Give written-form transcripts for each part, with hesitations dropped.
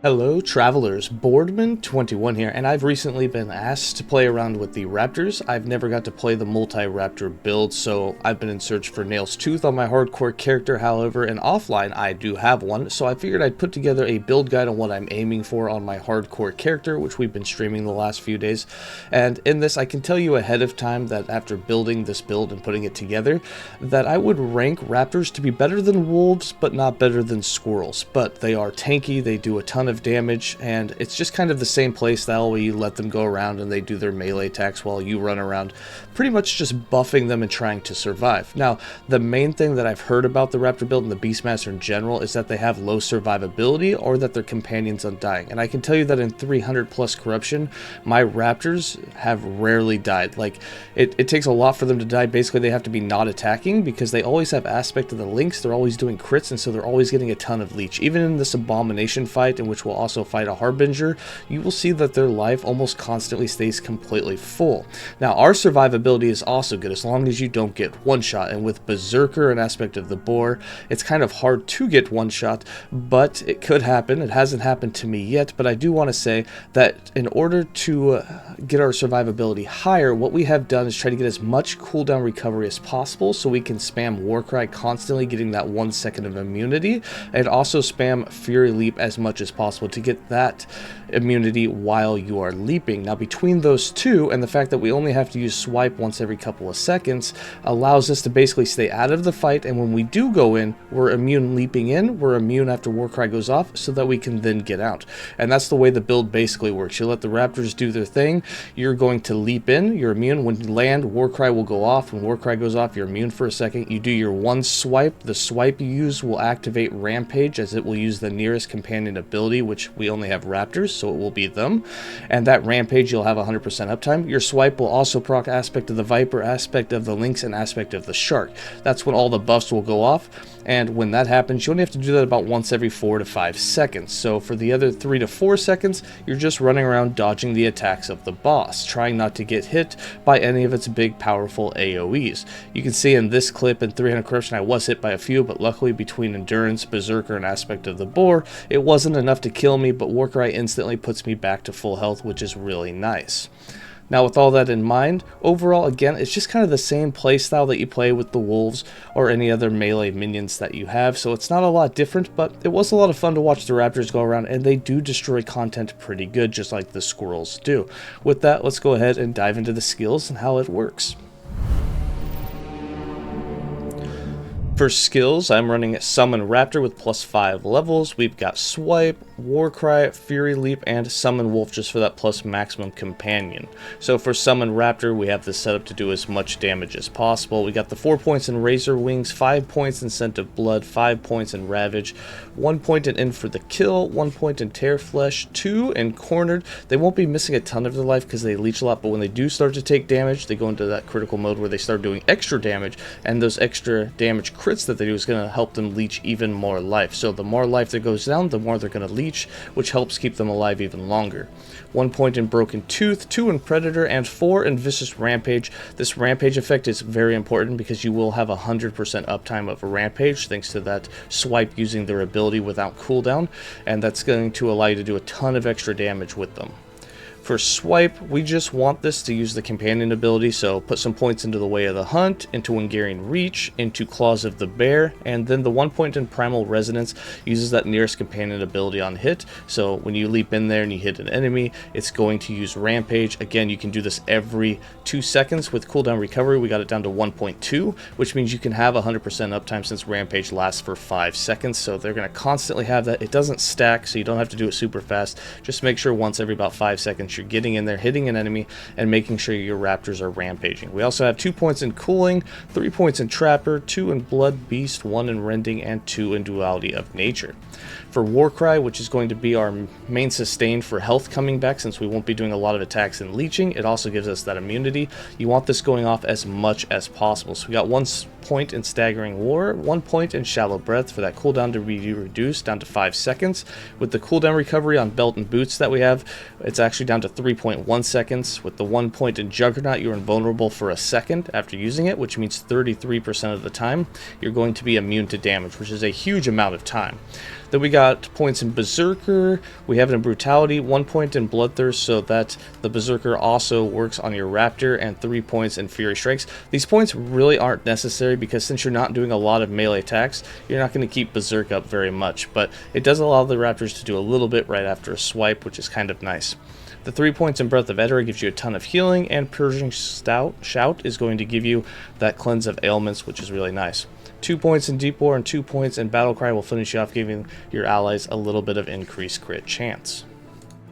Hello travelers, Boardman21 here, and I've recently been asked to play around with the Raptors. I've never got to play the multi-Raptor build, so I've been in search for Nail's Tooth on my hardcore character. However, in offline I do have one, so I figured I'd put together a build guide on what I'm aiming for on my hardcore character, which we've been streaming the last few days. And in this, I can tell you ahead of time that after building this build and putting it together, that I would rank Raptors to be better than wolves, but not better than squirrels. But they are tanky, they do a ton of damage, and it's just kind of the same play style where you let them go around and they do their melee attacks while you run around, pretty much just buffing them and trying to survive. Now, the main thing that I've heard about the Raptor build and the Beastmaster in general is that they have low survivability or that their companion's undying. And I can tell you that in 300 plus corruption, my Raptors have rarely died. Like, it takes a lot for them to die. Basically, they have to be not attacking because they always have aspect of the links. They're always doing crits, and so they're always getting a ton of leech. Even in this abomination fight, in which we'll also fight a harbinger, you will see that their life almost constantly stays completely full. Now, our survivability is also good as long as you don't get one shot, and with Berserker, an aspect of the boar, it's kind of hard to get one shot, but it could happen. It hasn't happened to me yet, but I do want to say that in order to get our survivability higher, what we have done is try to get as much cooldown recovery as possible so we can spam Warcry constantly, getting that 1 second of immunity, and also spam Fury Leap as much as possible to get that immunity while you are leaping. Now, between those two and the fact that we only have to use swipe once every couple of seconds allows us to basically stay out of the fight, and when we do go in, we're immune leaping in, we're immune after Warcry goes off, so that we can then get out. And that's the way the build basically works. You let the Raptors do their thing, you're going to leap in, you're immune. When you land, Warcry will go off. When Warcry goes off, you're immune for a second. You do your one swipe. The swipe you use will activate Rampage, as it will use the nearest companion ability, which we only have Raptors, so it will be them. And that Rampage, you'll have 100% uptime. Your swipe will also proc aspect of the Viper, aspect of the Lynx, and aspect of the Shark. That's when all the buffs will go off. And when that happens, you only have to do that about once every 4 to 5 seconds. So for the other 3 to 4 seconds, you're just running around dodging the attacks of the boss, trying not to get hit by any of its big, powerful AoEs. You can see in this clip in 300 corruption, I was hit by a few, but luckily between Endurance, Berserker, and aspect of the boar, it wasn't enough to kill me, but Warcry instantly puts me back to full health, which is really nice. Now, with all that in mind, overall, again, it's just kind of the same playstyle that you play with the wolves or any other melee minions that you have, so it's not a lot different, but it was a lot of fun to watch the Raptors go around, and they do destroy content pretty good, just like the squirrels do. With that, let's go ahead and dive into the skills and how it works. For skills, I'm running Summon Raptor with +5 levels. We've got Swipe, Warcry, Fury Leap, and Summon Wolf just for that plus maximum companion. So for Summon Raptor, we have this set up to do as much damage as possible. We got the 4 points in Razor Wings, 5 points in Scent of Blood, 5 points in Ravage, 1 point in for the Kill, 1 point in Tear Flesh, 2 in Cornered. They won't be missing a ton of their life because they leech a lot, but when they do start to take damage, they go into that critical mode where they start doing extra damage, and those extra damage crits that they do is going to help them leech even more life. So the more life that goes down, the more they're going to leech, which helps keep them alive even longer. 1 point in Broken Tooth, 2 in Predator, and 4 in Vicious Rampage. This Rampage effect is very important because you will have 100% uptime of a Rampage thanks to that swipe using their ability without cooldown, and that's going to allow you to do a ton of extra damage with them. For Swipe, we just want this to use the companion ability, so put some points into the Way of the Hunt, into Hungarian Reach, into Claws of the Bear, and then the 1 point in Primal Resonance uses that nearest companion ability on hit, so when you leap in there and you hit an enemy, it's going to use Rampage. Again, you can do this every 2 seconds. With cooldown recovery, we got it down to 1.2, which means you can have 100% uptime since Rampage lasts for 5 seconds, so they're going to constantly have that. It doesn't stack, so you don't have to do it super fast. Just make sure once every about 5 seconds you're getting in there, hitting an enemy, and making sure your Raptors are rampaging. We also have 2 points in Cooling, 3 points in Trapper, 2 in Blood Beast, 1 in Rending, and 2 in Duality of Nature. For Warcry, which is going to be our main sustain for health coming back, since we won't be doing a lot of attacks and leeching, it also gives us that immunity. You want this going off as much as possible. So we got 1 point in Staggering War, 1 point in Shallow Breath for that cooldown to be reduced down to 5 seconds. With the cooldown recovery on Belt and Boots that we have, it's actually down down to 3.1 seconds. With the 1 point in Juggernaut, you're invulnerable for a second after using it, which means 33% of the time you're going to be immune to damage, which is a huge amount of time. Then we got points in Berserker, we have it in Brutality, 1 point in Bloodthirst, so that the Berserker also works on your Raptor, and 3 points in Fury Strikes. These points really aren't necessary because since you're not doing a lot of melee attacks, you're not going to keep Berserk up very much, but it does allow the Raptors to do a little bit right after a swipe, which is kind of nice. The 3 points in Breath of Edera gives you a ton of healing, and Purging Shout is going to give you that Cleanse of Ailments, which is really nice. 2 points in Deep War and 2 points in Battlecry will finish you off, giving your allies a little bit of increased crit chance.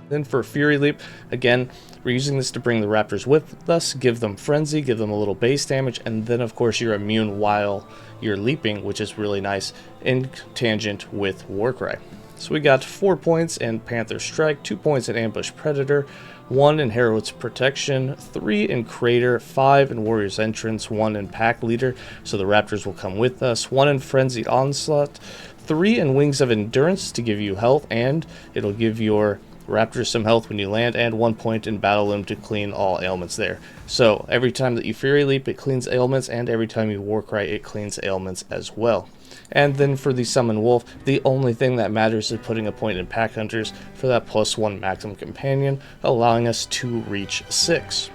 Then for Fury Leap, again, we're using this to bring the Raptors with us, give them Frenzy, give them a little base damage, and then of course you're immune while you're leaping, which is really nice in tangent with Warcry. So we got 4 points in Panther Strike, 2 points in Ambush Predator, 1 in Herald's Protection, 3 in Crater, 5 in Warrior's Entrance, 1 in Pack Leader, so the Raptors will come with us, 1 in Frenzied Onslaught, 3 in Wings of Endurance to give you health, and it'll give your Raptors some health when you land, and 1 point in Battle Loom to clean all ailments there. So every time that you Fury Leap, it cleans ailments, and every time you Warcry, it cleans ailments as well. And then for the Summon Wolf, the only thing that matters is putting a point in Pack Hunters for that +1 maximum companion, allowing us to reach 6.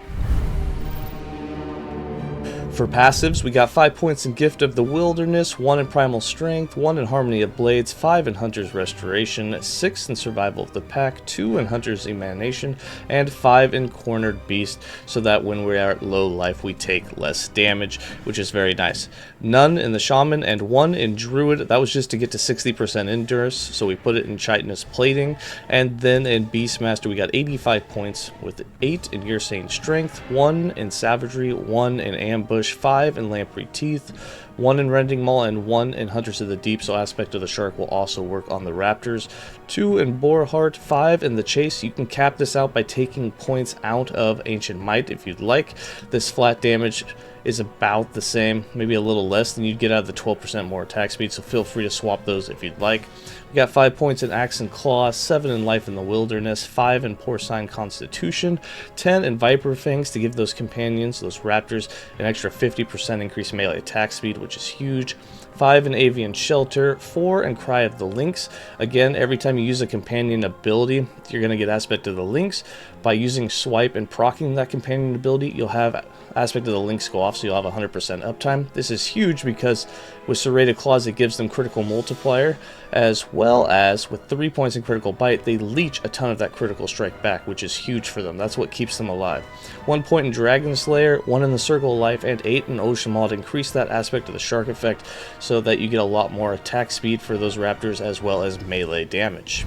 For passives, we got 5 points in Gift of the Wilderness, 1 in Primal Strength, 1 in Harmony of Blades, 5 in Hunter's Restoration, 6 in Survival of the Pack, 2 in Hunter's Emanation, and 5 in Cornered Beast, so that when we are at low life we take less damage, which is very nice. None in the Shaman, and 1 in Druid. That was just to get to 60% Endurance, so we put it in Chitinous Plating. And then in Beastmaster we got 85 points, with 8 in Urirsane Strength, 1 in Savagery, 1 in Ambush, 5 in Lamprey Teeth, 1 in Rending Maul, and 1 in Hunters of the Deep, so Aspect of the Shark will also work on the Raptors. 2 in Boarheart, 5 in the Chase. You can cap this out by taking points out of Ancient Might if you'd like. This flat damage is about the same, maybe a little less than you'd get out of the 12% more attack speed, so feel free to swap those if you'd like. We got 5 points in Axe and Claw, 7 in Life in the Wilderness, 5 in Porcine Constitution, 10 in Viper Fangs to give those companions, those Raptors, an extra 50% increased melee attack speed, which is huge. 5 in Avian Shelter, 4 in Cry of the Lynx. Again, every time you use a companion ability, you're going to get Aspect of the Lynx. By using Swipe and proccing that companion ability, you'll have Aspect of the Lynx go off, so you'll have 100% uptime. This is huge because with Serrated Claws, it gives them critical multiplier, as well as with 3 points in Critical Bite, they leech a ton of that critical strike back, which is huge for them. That's what keeps them alive. 1 point in Dragon Slayer, 1 in the Circle of Life, and 8 in Ocean Maw to increase that Aspect of the Shark effect so that you get a lot more attack speed for those Raptors as well as melee damage.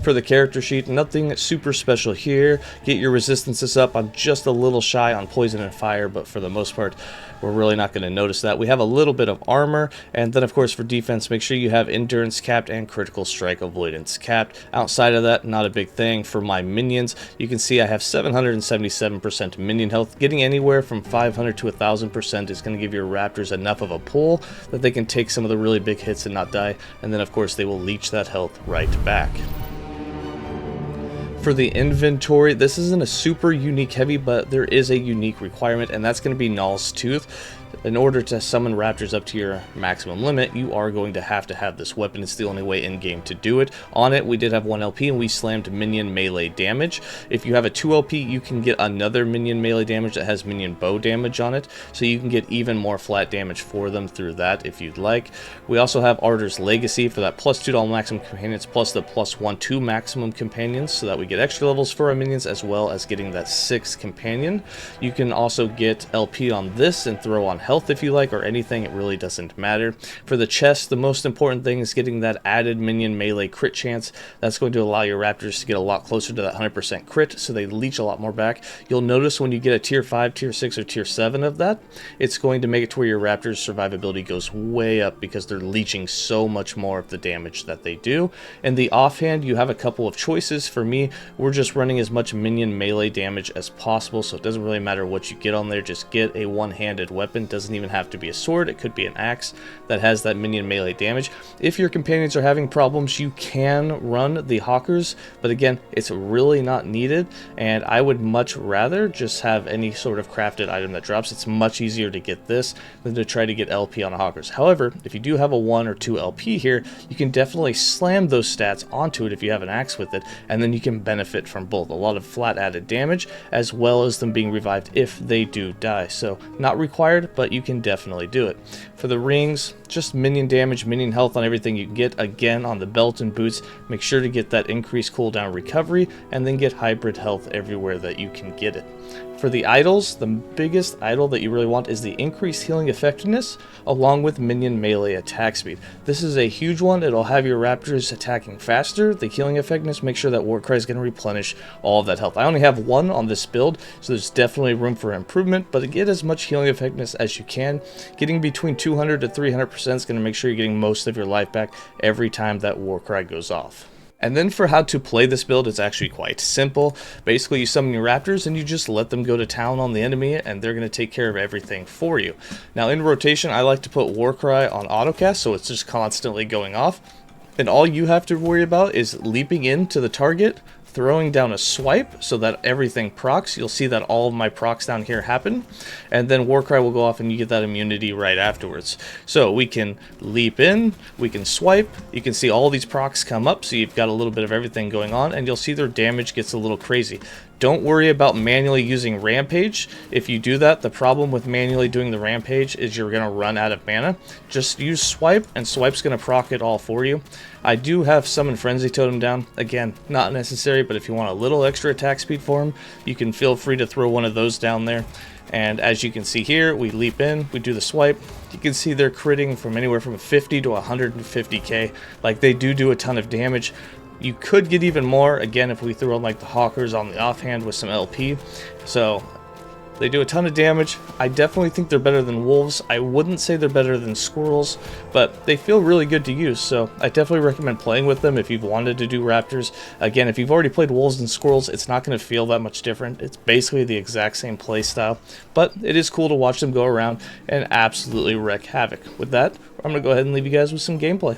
For the character sheet, nothing super special here. Get your resistances up. I'm just a little shy on poison and fire, but for the most part, we're really not going to notice that. We have a little bit of armor, and then of course for defense, make sure you have endurance capped and critical strike avoidance capped. Outside of that, not a big thing. For my minions, you can see I have 777% minion health. Getting anywhere from 500 to 1000% is going to give your Raptors enough of a pull that they can take some of the really big hits and not die, and then of course they will leech that health right back. For the inventory, this isn't a super unique heavy, but there is a unique requirement, and that's going to be Null's Tooth. In order to summon Raptors up to your maximum limit, you are going to have this weapon. It's the only way in-game to do it. On it, we did have 1 LP, and we slammed minion melee damage. If you have a 2 LP, you can get another minion melee damage that has minion bow damage on it, so you can get even more flat damage for them through that if you'd like. We also have Ardor's Legacy for that +2 maximum companions, plus the +1/2 maximum companions, so that we get extra levels for our minions, as well as getting that 6th companion. You can also get LP on this and throw on health if you like, or anything. It really doesn't matter. For the chest, the most important thing is getting that added minion melee crit chance. That's going to allow your Raptors to get a lot closer to that 100% crit, so they leech a lot more back. You'll notice when you get a tier 5, tier 6, or tier 7 of that, it's going to make it to where your Raptors' survivability goes way up because they're leeching so much more of the damage that they do. In the offhand, you have a couple of choices. For me, we're just running as much minion melee damage as possible, so it doesn't really matter what you get on there. Just get a one-handed weapon. Doesn't even have to be a sword, it could be an axe that has that minion melee damage. If your companions are having problems, you can run the hawkers, but again, it's really not needed, and I would much rather just have any sort of crafted item that drops. It's much easier to get this than to try to get LP on a hawkers. However, if you do have a 1 or 2 LP here, you can definitely slam those stats onto it if you have an axe with it, and then you can benefit from both. A lot of flat added damage, as well as them being revived if they do die. So, not required, but you can definitely do it. For the rings, just minion damage, minion health on everything you can get. Again, on the belt and boots, make sure to get that increased cooldown recovery, and then get hybrid health everywhere that you can get it. For the idols, the biggest idol that you really want is the increased healing effectiveness along with minion melee attack speed. This is a huge one. It'll have your Raptors attacking faster. The healing effectiveness, make sure that Warcry is going to replenish all of that health. I only have 1 on this build, so there's definitely room for improvement, but get as much healing effectiveness as you can. Getting between 200 to 300% is going to make sure you're getting most of your life back every time that Warcry goes off. And then for how to play this build, it's actually quite simple. Basically, you summon your Raptors and you just let them go to town on the enemy, and they're going to take care of everything for you. Now, in rotation, I like to put Warcry on autocast, so it's just constantly going off. And all you have to worry about is leaping into the target, throwing down a swipe so that everything procs. You'll see that all of my procs down here happen, and then Warcry will go off and you get that immunity right afterwards. So we can leap in, we can swipe, you can see all these procs come up, so you've got a little bit of everything going on, and you'll see their damage gets a little crazy. Don't worry about manually using Rampage. If you do that, the problem with manually doing the Rampage is you're going to run out of mana. Just use Swipe, and Swipe's going to proc it all for you. I do have Summon Frenzy Totem down. Again, not necessary, but if you want a little extra attack speed for him, you can feel free to throw one of those down there. And as you can see here, we leap in, we do the swipe. You can see they're critting from anywhere from 50 to 150k. Like, they do a ton of damage. You could get even more, again, if we throw in like the hawkers on the offhand with some LP. So they do a ton of damage. I definitely think they're better than wolves. I wouldn't say they're better than squirrels, but they feel really good to use. So I definitely recommend playing with them if you've wanted to do Raptors. Again, if you've already played wolves and squirrels, it's not going to feel that much different. It's basically the exact same play style, but it is cool to watch them go around and absolutely wreak havoc. With that, I'm going to go ahead and leave you guys with some gameplay.